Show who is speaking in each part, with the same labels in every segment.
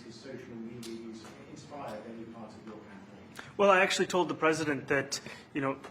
Speaker 1: his social media use inspired any part of your campaign?
Speaker 2: Well, I actually told the president that,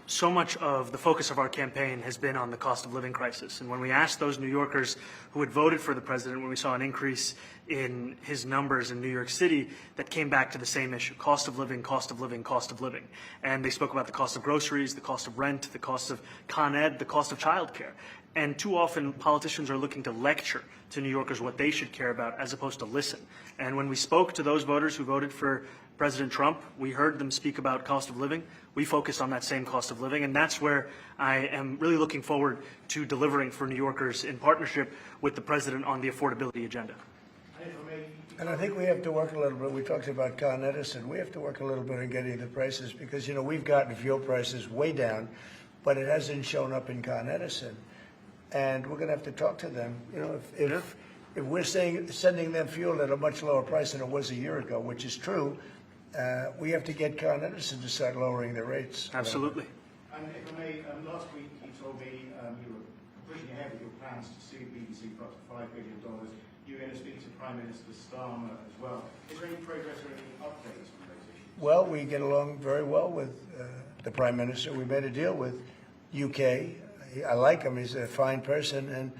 Speaker 2: so much of the focus of our campaign has been on the cost of living crisis. And when we asked those New Yorkers who had voted for the president, when we saw an increase in his numbers in New York City, that came back to the same issue: cost of living, cost of living, cost of living. And they spoke about the cost of groceries, the cost of rent, the cost of Con Ed, the cost of childcare. And too often politicians are looking to lecture to New Yorkers what they should care about as opposed to listen. And when we spoke to those voters who voted for President Trump, we heard them speak about cost of living. We focused on that same cost of living, and that's where I am really looking forward to delivering for New Yorkers in partnership with the president on the affordability agenda.
Speaker 3: And I think we have to work a little bit. We talked about Con Edison. We have to work a little bit on getting the prices because, we've gotten fuel prices way down, but it hasn't shown up in Con Edison. And we're going to have to talk to them. If we're sending them fuel at a much lower price than it was a year ago, which is true, we have to get Con Edison to start lowering their rates.
Speaker 2: Absolutely.
Speaker 1: And if I may, last week you told me you were pushing ahead with your plans to sue BBC for up to $5 billion. You were going to speak to Prime Minister Starmer as well. Is there any progress or any updates on those issues?
Speaker 3: Well, we get along very well with the Prime Minister. We made a deal with UK. I like him. He's a fine person. And,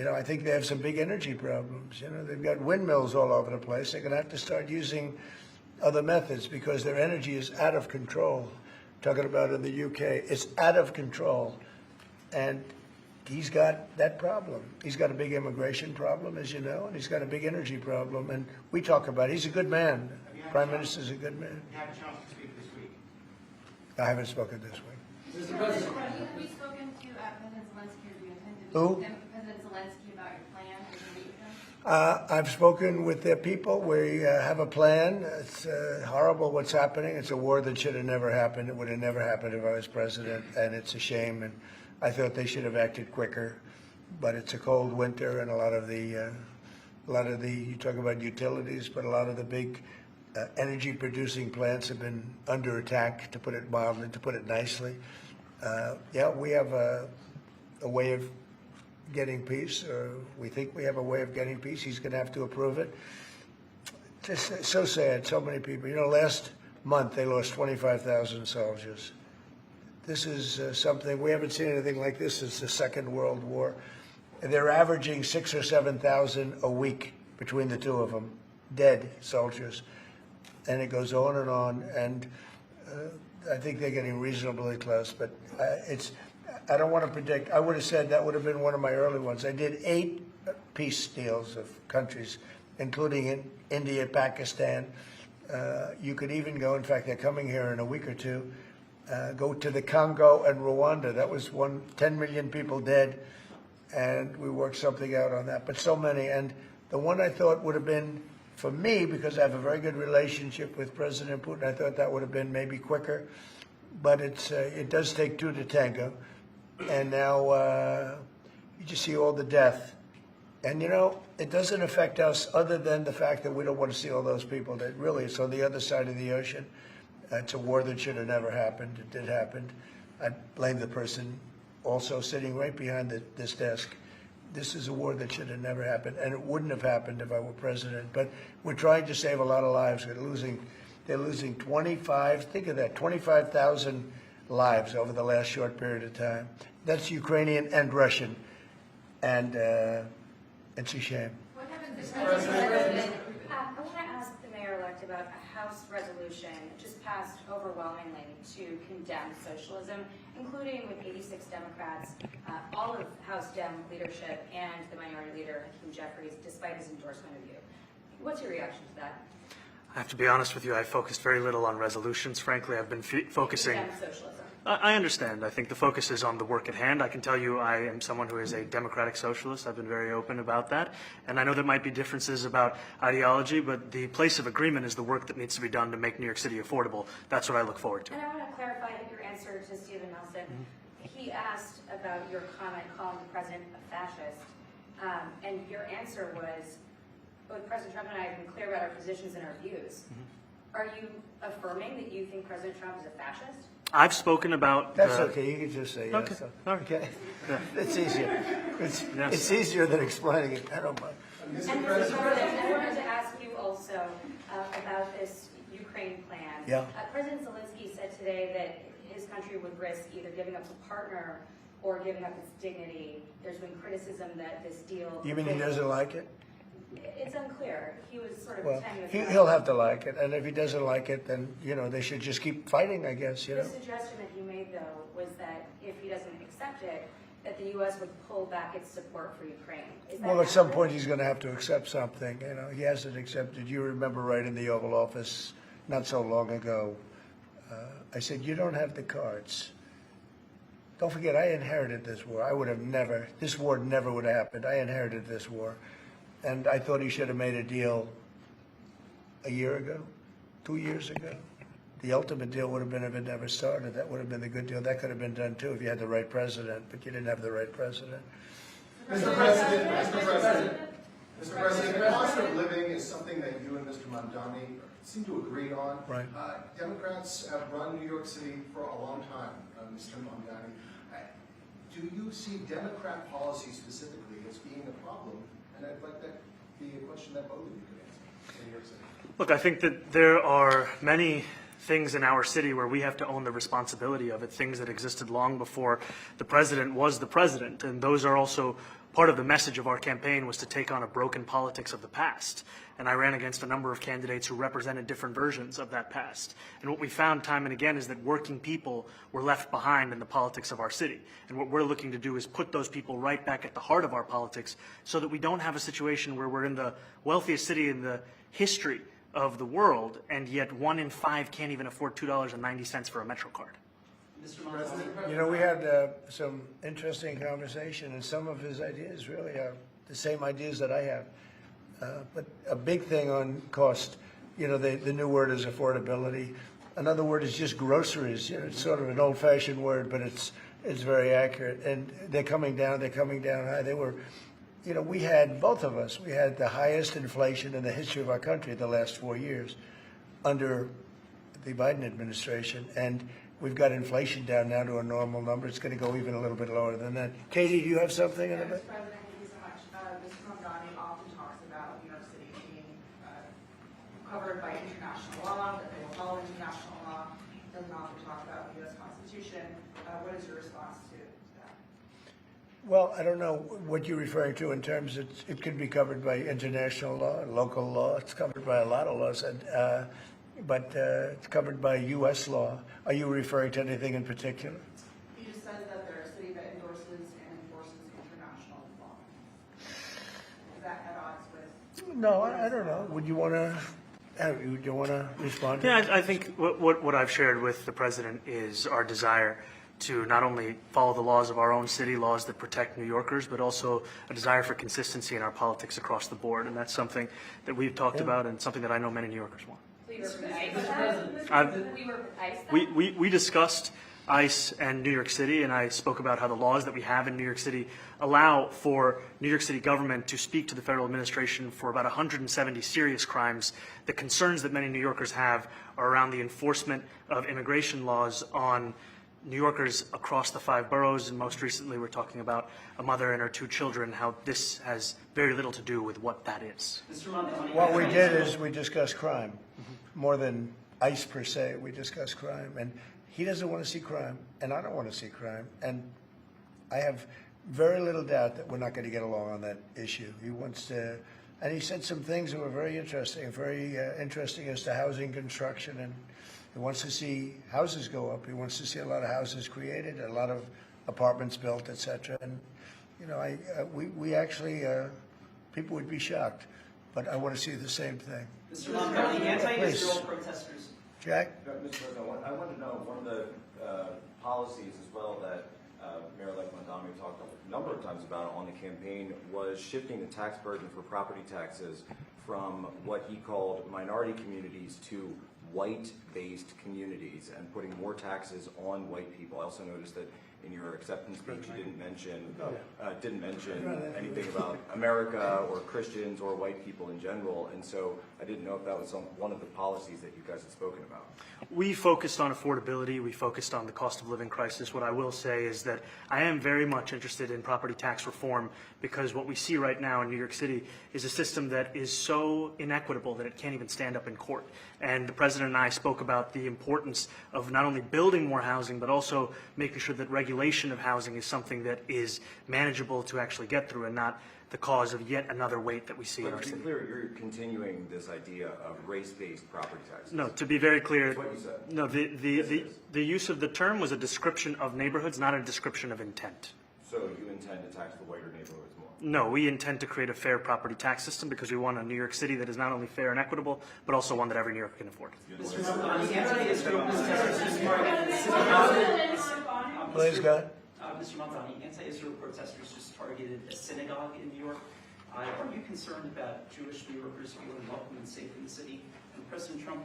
Speaker 3: I think they have some big energy problems. They've got windmills all over the place. They're going to have to start using other methods because their energy is out of control. Talking about in the UK, it's out of control. And he's got that problem. He's got a big immigration problem, as you know, and he's got a big energy problem. And we talk about it. He's a good man. Prime Minister's a good man.
Speaker 1: You had a chance to speak this week?
Speaker 3: I haven't spoken this week.
Speaker 4: Mr. President, have you spoken to President Zelensky, or do you intend to
Speaker 3: Who?
Speaker 4: President Zelensky about your plan as you meet with him?
Speaker 3: I've spoken with their people. We have a plan. It's horrible what's happening. It's a war that should have never happened. It would have never happened if I was president, and it's a shame. And I thought they should have acted quicker. But it's a cold winter, and a lot of the you talk about utilities, but a lot of the big energy-producing plants have been under attack, to put it mildly, to put it nicely. We have a way of getting peace, or we think we have a way of getting peace. He's going to have to approve it. Just so sad, so many people. Last month they lost 25,000 soldiers. This is something, we haven't seen anything like this since the Second World War. And they're averaging 6,000 or 7,000 a week between the two of them, dead soldiers. And it goes on, and I think they're getting reasonably close, but I don't want to predict. I would have said that would have been one of my early ones. I did 8 peace deals of countries, including in India, Pakistan. You could even go, in fact, they're coming here in a week or two, go to the Congo and Rwanda. That was 10 million people dead, and we worked something out on that. But so many, and the one I thought would have been, for me, because I have a very good relationship with President Putin, I thought that would have been maybe quicker. But it does take 2 to tango. And now you just see all the death. And, it doesn't affect us other than the fact that we don't want to see all those people that really, it's on the other side of the ocean. It's a war that should have never happened. It did happen. I blame the person also sitting right behind this desk. This is a war that should have never happened, and it wouldn't have happened if I were president. But we're trying to save a lot of lives. They're losing 25,000 lives over the last short period of time. That's Ukrainian and Russian, and it's a shame.
Speaker 4: What happens if President? I want to ask the mayor-elect about a House resolution just passed overwhelmingly to condemn socialism, including with 86 Democrats, all of House Dem leadership, and the minority leader, Hakeem Jeffries, despite his endorsement of you. What's your reaction to that?
Speaker 2: I have to be honest with you, I focused very little on resolutions. Frankly, I've been focusing...
Speaker 4: Condemn socialism.
Speaker 2: I understand. I think the focus is on the work at hand. I can tell you I am someone who is a democratic socialist. I've been very open about that. And I know there might be differences about ideology, but the place of agreement is the work that needs to be done to make New York City affordable. That's what I look forward to.
Speaker 4: And I want to clarify your answer to Stephen Nelson. He asked about your comment calling the president a fascist. And your answer was, both President Trump and I have been clear about our positions and our views. Are you affirming that you think President Trump is a fascist?
Speaker 2: I've spoken about...
Speaker 3: That's okay. You can just say yes.
Speaker 2: Okay. All right.
Speaker 3: Okay.
Speaker 2: Yeah.
Speaker 3: It's easier. It's
Speaker 2: Yes.
Speaker 3: easier than explaining it. I don't mind.
Speaker 4: And Mr. President, I wanted to ask you also, Ukraine plan.
Speaker 3: Yeah.
Speaker 4: President Zelensky said today that his country would risk either giving up a partner or giving up its dignity. There's been criticism that this deal...
Speaker 3: You mean he doesn't like it?
Speaker 4: It's unclear. He was sort of
Speaker 3: Well,
Speaker 4: pretending...
Speaker 3: he'll have to like it, and if he doesn't like it, then, they should just keep fighting, I guess,
Speaker 4: The suggestion that he made, though, was that if he doesn't accept it, that the U.S. would pull back its support for Ukraine. Is that
Speaker 3: Well, at some
Speaker 4: accurate?
Speaker 3: point, he's going to have to accept something. He hasn't accepted. You remember right in the Oval Office not so long ago, I said, you don't have the cards. Don't forget, I inherited this war. This war never would have happened. I inherited this war. And I thought he should have made a deal a year ago, 2 years ago. The ultimate deal would have been if it never started. That would have been the good deal. That could have been done too if you had the right president, but you didn't have the right president.
Speaker 5: Mr. President, cost of living is something that you and Mr. Mamdani seem to agree on.
Speaker 3: Right.
Speaker 5: Democrats have run New York City for a long time, Mr. Mamdani. Do you see Democrat policy specifically as being a problem? And I'd like that to be a question that both of you could answer in New York City.
Speaker 2: Look, I think that there are many things in our city where we have to own the responsibility of it, things that existed long before the president was the president. And those are also part of the message of our campaign, was to take on a broken politics of the past. And I ran against a number of candidates who represented different versions of that past. And what we found time and again is that working people were left behind in the politics of our city. And what we're looking to do is put those people right back at the heart of our politics so that we don't have a situation where we're in the wealthiest city in the history of the world, and yet 1 in 5 can't even afford $2.90 for a Metro card.
Speaker 3: We had some interesting conversation, and some of his ideas really are the same ideas that I have. But a big thing on cost, the new word is affordability. Another word is just groceries. It's sort of an old-fashioned word, but it's very accurate. And they're coming down high. They were, we had, both of us, we had the highest inflation in the history of our country the last 4 years under the Biden administration. And we've got inflation down now to a normal number. It's going to go even a little bit lower than that. Katie, do you have something in a bit?
Speaker 6: Mr. President, thank you so much. Mr. Mamdani often talks about New York City being covered by international law, that they will follow international law. Doesn't often talk about the U.S. Constitution. What is your response to that?
Speaker 3: Well, I don't know what you're referring to in terms of it could be covered by international law, local law. It's covered by a lot of laws, but it's covered by U.S. law. Are you referring to anything in particular?
Speaker 6: He just says that they're a city that endorses and enforces international law. Is that at odds with?
Speaker 3: No, I don't know. Would you want to? Do you want to respond?
Speaker 2: Yeah, I think what I've shared with the president is our desire to not only follow the laws of our own city, laws that protect New Yorkers, but also a desire for consistency in our politics across the board. And that's something that we've talked about and something that I know many New Yorkers want. We discussed ICE and New York City, and I spoke about how the laws that we have in New York City allow for New York City government to speak to the federal administration for about 170 serious crimes. The concerns that many New Yorkers have are around the enforcement of immigration laws on New Yorkers across the 5 boroughs, and most recently we're talking about a mother and her 2 children, how this has very little to do with what that is.
Speaker 3: What we did is we discussed crime. More than ICE per se, we discussed crime. And he doesn't want to see crime, and I don't want to see crime. And I have very little doubt that we're not going to get along on that issue. He wants to, and he said some things that were very interesting as to housing construction, and he wants to see houses go up. He wants to see a lot of houses created, a lot of apartments built, etc. And we actually, people would be shocked, but I want to see the same thing.
Speaker 7: Mr. Mamdani, anti-Israel protesters.
Speaker 3: Jack?
Speaker 8: Mr. President, I want to know, one of the policies as well that Mayor-elect Mamdani talked a number of times about on the campaign was shifting the tax burden for property taxes from what he called minority communities to white-based communities and putting more taxes on white people. I also noticed that in your acceptance speech, you didn't mention anything about America or Christians or white people in general, and so I didn't know if that was one of the policies that you guys had spoken about.
Speaker 2: We focused on affordability. We focused on the cost of living crisis. What I will say is that I am very much interested in property tax reform, because what we see right now in New York City is a system that is so inequitable that it can't even stand up in court. And the President and I spoke about the importance of not only building more housing, but also making sure that regulation of housing is something that is manageable to actually get through and not the cause of yet another weight that we see in
Speaker 8: But
Speaker 2: our
Speaker 8: to be
Speaker 2: city.
Speaker 8: clear, you're continuing this idea of race-based property taxes.
Speaker 2: No, to be very clear,
Speaker 8: That's what you said.
Speaker 2: no,
Speaker 8: Yes, it is.
Speaker 2: the use of the term was a description of neighborhoods, not a description of intent.
Speaker 8: So you intend to tax the whiter neighborhoods more?
Speaker 2: No, we intend to create a fair property tax system because we want a New York City that is not only fair and equitable, but also one that every New Yorker can afford.
Speaker 7: Mr. Mamdani, anti-Israel protesters just targeted synagogue.
Speaker 3: Please, go ahead.
Speaker 7: Mr. Mamdani, anti-Israel protesters just targeted a synagogue in New York. Are you concerned about Jewish New Yorkers feeling welcome and safe in the city? And President Trump,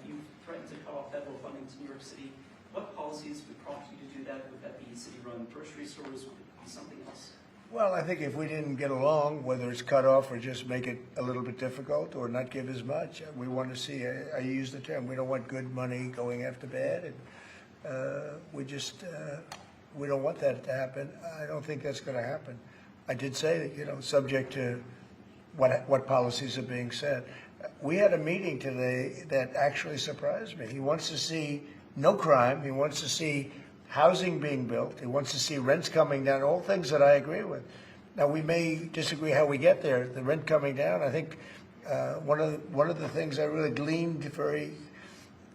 Speaker 7: you threatened to cut off federal funding to New York City. What policies would prompt you to do that? Would that be city-run grocery stores? Would it be something else?
Speaker 3: Well, I think if we didn't get along, whether it's cut off or just make it a little bit difficult or not give as much, we want to see, I use the term, we don't want good money going after bad. And we don't want that to happen. I don't think that's going to happen. I did say that, subject to what policies are being set. We had a meeting today that actually surprised me. He wants to see no crime. He wants to see housing being built. He wants to see rents coming down, all things that I agree with. Now, we may disagree how we get there. The rent coming down, I think one of the things I really gleaned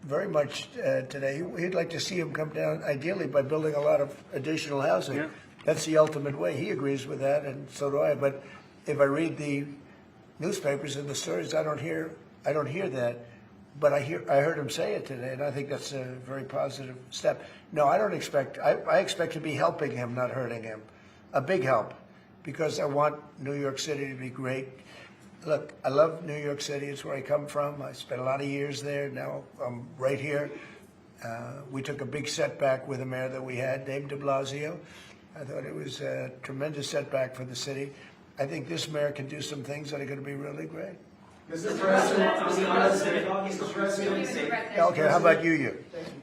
Speaker 3: very much today, he'd like to see him come down, ideally, by building a lot of additional housing.
Speaker 2: Yeah.
Speaker 3: That's the ultimate way. He agrees with that, and so do I. But if I read the newspapers and the stories, I don't hear that. But I heard him say it today, and I think that's a very positive step. No, I don't expect. I expect to be helping him, not hurting him. A big help, because I want New York City to be great. Look, I love New York City. It's where I come from. I spent a lot of years there. Now I'm right here. We took a big setback with the mayor that we had, Dave de Blasio. I thought it was a tremendous setback for the city. I think this mayor can do some things that are going to be really great.
Speaker 5: Mr. President,
Speaker 7: Mr. President.
Speaker 3: Okay, how about you?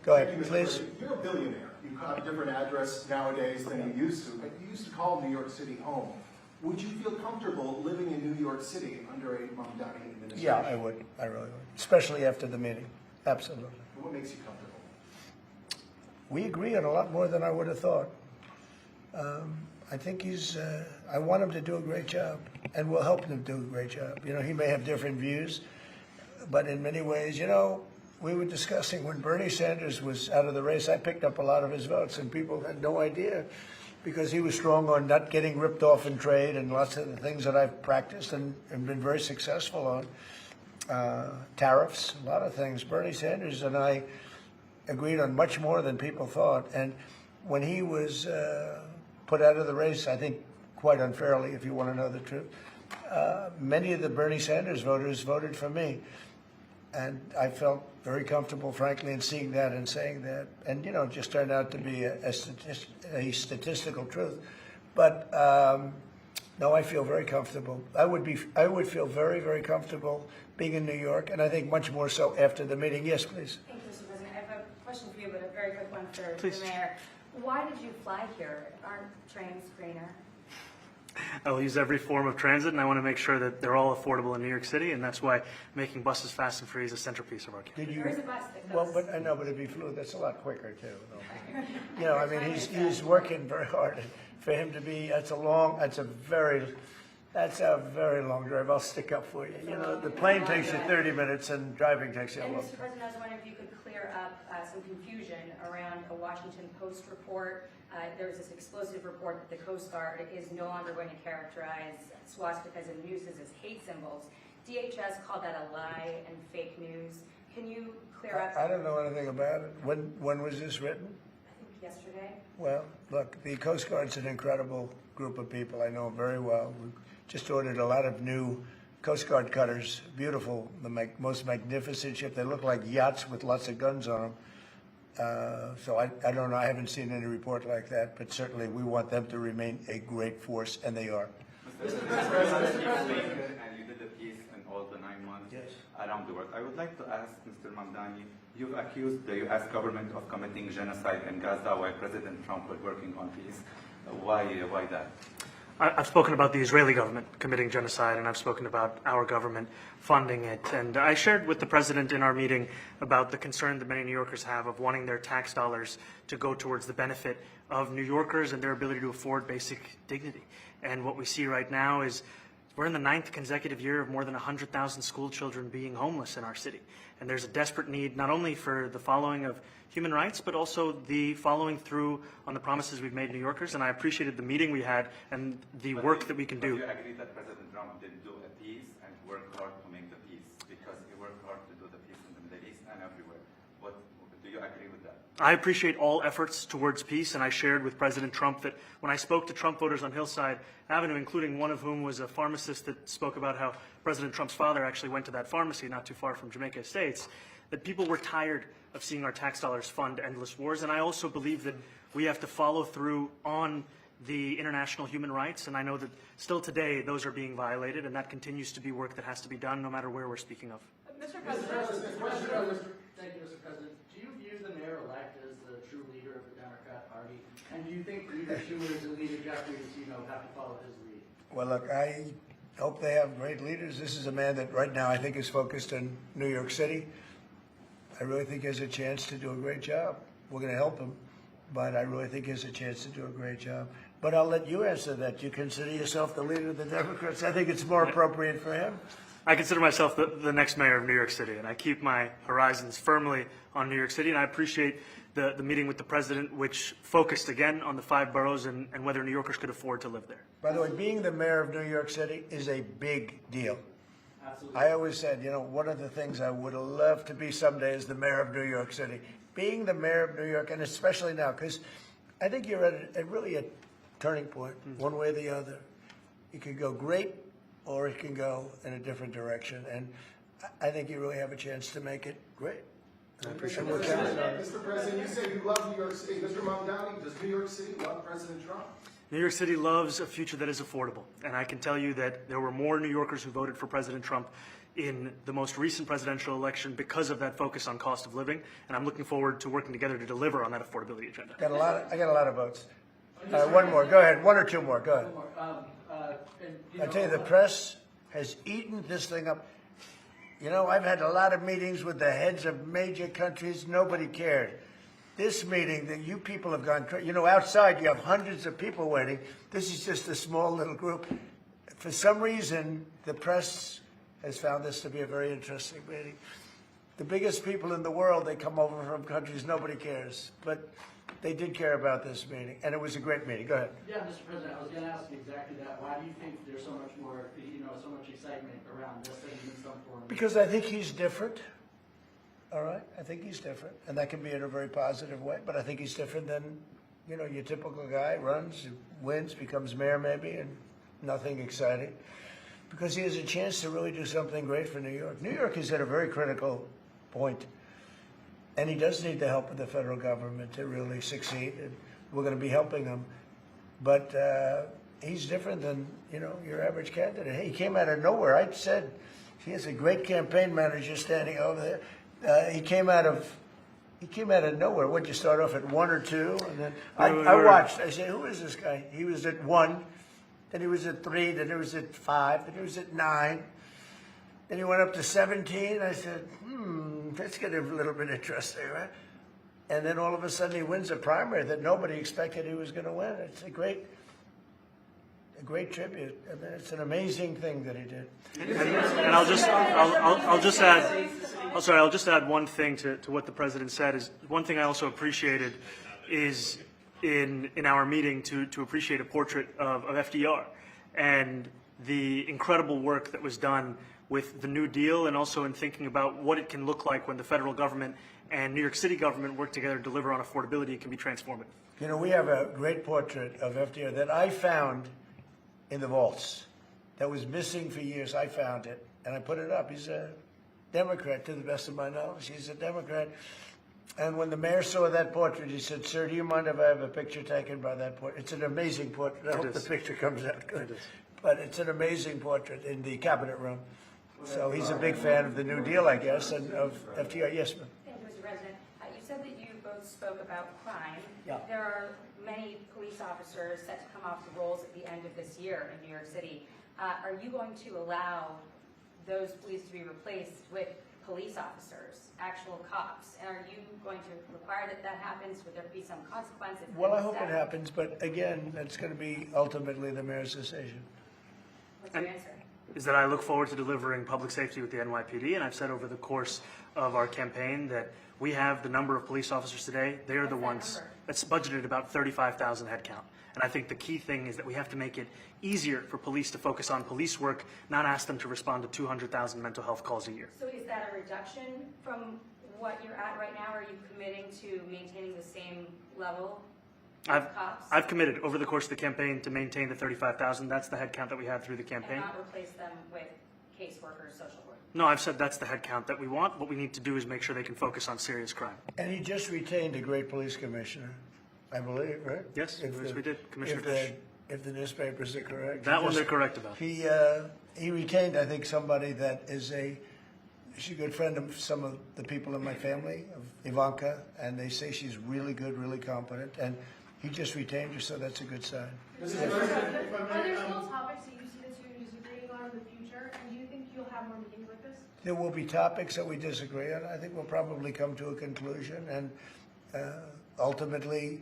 Speaker 3: Go
Speaker 5: Thank
Speaker 3: ahead,
Speaker 5: you, Mr.
Speaker 3: please.
Speaker 5: President. You're a billionaire. You have a different address nowadays than you used to, but you used to call New York City home. Would you feel comfortable living in New York City under a Mamdani administration?
Speaker 3: Yeah, I would. I really would. Especially after the meeting. Absolutely.
Speaker 5: What makes you comfortable?
Speaker 3: We agree on a lot more than I would have thought. I think I want him to do a great job, and we'll help him do a great job. He may have different views, but in many ways, we were discussing when Bernie Sanders was out of the race, I picked up a lot of his votes, and people had no idea, because he was strong on not getting ripped off in trade and lots of the things that I've practiced and been very successful on. Tariffs, a lot of things. Bernie Sanders and I agreed on much more than people thought. And when he was put out of the race, I think quite unfairly, if you want to know the truth, many of the Bernie Sanders voters voted for me. And I felt very comfortable, frankly, in seeing that and saying that. And, it just turned out to be a statistical truth. But no, I feel very comfortable. I would feel very, very comfortable being in New York, and I think much more so after the meeting. Yes, please.
Speaker 4: Thank you, Mr. President. I have a question for you, but a very quick one for
Speaker 2: Please.
Speaker 4: the mayor. Why did you fly here? Aren't trains greener?
Speaker 2: I will use every form of transit, and I want to make sure that they're all affordable in New York City, and that's why making buses fast and free is a centerpiece of our campaign.
Speaker 3: Did you?
Speaker 4: There is a bus that
Speaker 3: Well,
Speaker 4: goes.
Speaker 3: but I know, but it'd be fluid. That's a lot quicker too. I mean, he's working very hard. For him to be, that's a very long drive. I'll stick up for you. The plane takes you 30 minutes, and driving takes you a
Speaker 4: And
Speaker 3: long
Speaker 4: Mr.
Speaker 3: time.
Speaker 4: President, I was wondering if you could clear up some confusion around a Washington Post report. There was this explosive report that the Coast Guard is no longer going to characterize swastikas and nooses as hate symbols. DHS called that a lie and fake news. Can you clear up?
Speaker 3: I don't know anything about it. When was this written?
Speaker 4: I think yesterday.
Speaker 3: Well, look, the Coast Guard's an incredible group of people. I know them very well. We just ordered a lot of new Coast Guard cutters, beautiful, the most magnificent ship. They look like yachts with lots of guns on them. So I don't know, I haven't seen any report like that, but certainly we want them to remain a great force, and they are.
Speaker 9: Mr. President, and you did a piece in all the 9 months
Speaker 3: Yes.
Speaker 9: around the world. I would like to ask Mr. Mamdani, you've accused the U.S. government of committing genocide in Gaza while President Trump was working on peace. Why that?
Speaker 2: I've spoken about the Israeli government committing genocide, and I've spoken about our government funding it. And I shared with the president in our meeting about the concern that many New Yorkers have of wanting their tax dollars to go towards the benefit of New Yorkers and their ability to afford basic dignity. And what we see right now is we're in the 9th consecutive year of more than 100,000 school children being homeless in our city. And there's a desperate need not only for the following of human rights, but also the following through on the promises we've made New Yorkers. And I appreciated the meeting we had and the work that we can do.
Speaker 9: Do you agree that President Trump did do a peace and worked hard to make the peace? Because he worked hard to do the peace in the Middle East and everywhere. Do you agree with that?
Speaker 2: I appreciate all efforts towards peace, and I shared with President Trump that when I spoke to Trump voters on Hillside Avenue, including one of whom was a pharmacist that spoke about how President Trump's father actually went to that pharmacy not too far from Jamaica Estates, that people were tired of seeing our tax dollars fund endless wars. And I also believe that we have to follow through on the international human rights, and I know that still today those are being violated, and that continues to be work that has to be done no matter where we're speaking of.
Speaker 6: Mr.
Speaker 10: Thank
Speaker 6: President.
Speaker 10: you, Mr. President. Do you view the mayor-elect as the true leader of the Democrat Party? And do you think Leader Schumer's and Leader Jeffries, have to follow his lead?
Speaker 3: Well, look, I hope they have great leaders. This is a man that right now I think is focused on New York City. I really think he has a chance to do a great job. We're going to help him, but I really think he has a chance to do a great job. But I'll let you answer that. You consider yourself the leader of the Democrats? I think it's more appropriate for him.
Speaker 2: I consider myself the next mayor of New York City, and I keep my horizons firmly on New York City, and I appreciate the meeting with the president, which focused again on the 5 boroughs and whether New Yorkers could afford to live there.
Speaker 3: By the way, being the mayor of New York City is a big deal.
Speaker 10: Absolutely.
Speaker 3: I always said, one of the things I would love to be someday is the mayor of New York City. Being the mayor of New York, and especially now, because I think you're at really a turning point, one way or the other. It could go great, or it can go in a different direction. And I think you really have a chance to make it great. I appreciate what you're saying.
Speaker 5: Mr. President, you say you love New York City. Mr. Mamdani, does New York City love President Trump?
Speaker 2: New York City loves a future that is affordable, and I can tell you that there were more New Yorkers who voted for President Trump in the most recent presidential election because of that focus on cost of living, and I'm looking forward to working together to deliver on that affordability agenda.
Speaker 3: I got a lot of votes. One more. Go ahead. 1 or 2 more. Go ahead.
Speaker 10: One more.
Speaker 3: I tell you, the press has eaten this thing up. I've had a lot of meetings with the heads of major countries. Nobody cared. This meeting that you people have gone, outside you have hundreds of people waiting. This is just a small little group. For some reason, the press has found this to be a very interesting meeting. The biggest people in the world, they come over from countries nobody cares. But they did care about this meeting, and it was a great meeting. Go ahead.
Speaker 10: Yeah, Mr. President, I was going to ask you exactly that. Why do you think there's so much more, so much excitement around this than in some form?
Speaker 3: Because I think he's different. All right? I think he's different. And that can be in a very positive way, but I think he's different than, your typical guy, runs, wins, becomes mayor maybe, and nothing exciting. Because he has a chance to really do something great for New York. New York is at a very critical point. And he does need the help of the federal government to really succeed, and we're going to be helping him. But he's different than, your average candidate. He came out of nowhere. I said he has a great campaign manager standing over there. He came out of nowhere. What'd you start off at 1 or 2? And then I watched. I said, who is this guy? He was at 1, then he was at 3, then he was at 5, then he was at 9. Then he went up to 17. I said, let's get a little bit interesting, right? And then all of a sudden he wins a primary that nobody expected he was going to win. It's a great tribute. I mean, it's an amazing thing that he did.
Speaker 2: And I'll just add one thing to what the president said. Is one thing I also appreciated is in our meeting to appreciate a portrait of FDR and the incredible work that was done with the New Deal, and also in thinking about what it can look like when the federal government and New York City government work together to deliver on affordability. It can be transformative.
Speaker 3: We have a great portrait of FDR that I found in the vaults that was missing for years. I found it, and I put it up. He's a Democrat, to the best of my knowledge. He's a Democrat. And when the mayor saw that portrait, he said, "Sir, do you mind if I have a picture taken by that portrait?" It's an amazing portrait. I hope the picture comes out good. But it's an amazing portrait in the cabinet room. So he's a big fan of the New Deal, I guess, and of FDR. Yes, ma'am.
Speaker 4: Thank you, Mr. President. You said that you both spoke about crime.
Speaker 3: Yeah.
Speaker 4: There are many police officers set to come off the rolls at the end of this year in New York City. Are you going to allow those police to be replaced with police officers, actual cops? And are you going to require that that happens? Would there be some consequences?
Speaker 3: Well, I hope it happens, but again, that's going to be ultimately the mayor's decision.
Speaker 4: What's your answer?
Speaker 2: Is that I look forward to delivering public safety with the NYPD, and I've said over the course of our campaign that we have the number of police officers today. They are the ones that's budgeted about 35,000 headcount. And I think the key thing is that we have to make it easier for police to focus on police work, not ask them to respond to 200,000 mental health calls a year.
Speaker 4: So is that a reduction from what you're at right now? Are you committing to maintaining the same level of cops?
Speaker 2: I've committed over the course of the campaign to maintain the 35,000. That's the headcount that we had through the campaign.
Speaker 4: And not replace them with caseworkers, social work?
Speaker 2: No, I've said that's the headcount that we want. What we need to do is make sure they can focus on serious crime.
Speaker 3: And he just retained a great police commissioner, I believe, right?
Speaker 2: Yes, we did, Commissioner Fish.
Speaker 3: If the newspapers are correct.
Speaker 2: That one they're correct about.
Speaker 3: He retained, I think, somebody that is she's a good friend of some of the people in my family, of Ivanka, and they say she's really good, really competent, and he just retained her, so that's a good sign.
Speaker 11: Are there still topics that you see that you're disagreeing on in the future, and do you think you'll have more meetings like this?
Speaker 3: There will be topics that we disagree on. I think we'll probably come to a conclusion, and ultimately,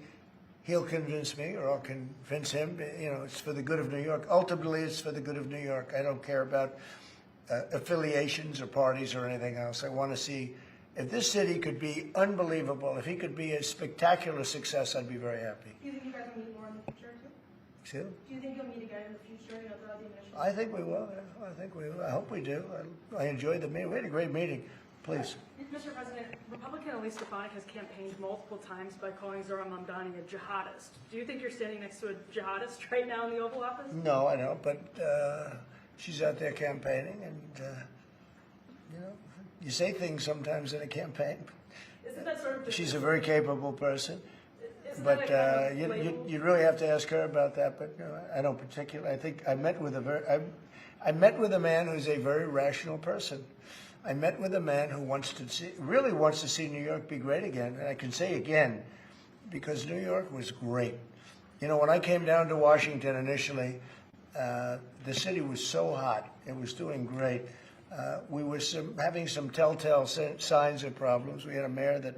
Speaker 3: he'll convince me, or I'll convince him. You know, it's for the good of New York. Ultimately, it's for the good of New York. I don't care about affiliations or parties or anything else. I want to see if this city could be unbelievable. If he could be a spectacular success, I'd be very happy.
Speaker 11: Do you think you guys will meet more in the future, too?
Speaker 3: Excuse me?
Speaker 11: Do you think you'll meet again in the future, throughout the administration?
Speaker 3: I think we will. Yeah. I think we will. I hope we do. I enjoyed the meeting. We had a great meeting. Please.
Speaker 12: Mr. President, Republican Elise Stefanik has campaigned multiple times by calling Zohran Mamdani a jihadist. Do you think you're standing next to a jihadist right now in the Oval Office?
Speaker 3: No, I don't. But she's out there campaigning, and you know, you say things sometimes in a campaign.
Speaker 12: Isn't that sort of
Speaker 3: She's a very capable person,
Speaker 12: isn't
Speaker 3: but
Speaker 12: that a kind of label?
Speaker 3: you really have to ask her about that. But I don't particularly. I think I met with I met with a man who's a very rational person. I met with a man who really wants to see New York be great again. And I can say again, because New York was great. You know, when I came down to Washington initially, the city was so hot. It was doing great. We were having some telltale signs of problems. We had a mayor that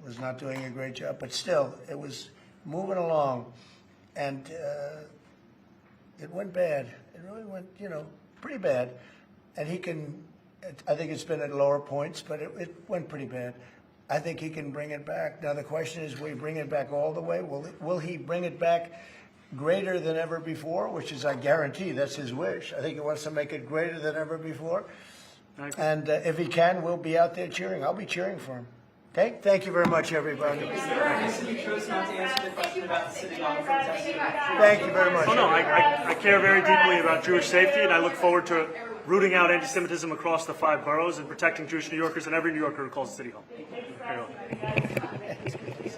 Speaker 3: was not doing a great job, but still, it was moving along. And it went bad. It really went, pretty bad. And I think it's been at lower points, but it went pretty bad. I think he can bring it back. Now the question is, will he bring it back all the way? Will he bring it back greater than ever before? Which is, I guarantee, that's his wish. I think he wants to make it greater than ever before. And if he can, we'll be out there cheering. I'll be cheering for him. Okay? Thank you very much, everybody.
Speaker 7: You chose not to answer the question about the synagogue protesters.
Speaker 3: Thank you very much.
Speaker 2: Oh, no, I care very deeply about Jewish safety, and I look forward to rooting out anti-Semitism across the 5 boroughs and protecting Jewish New Yorkers and every New Yorker who calls the City home.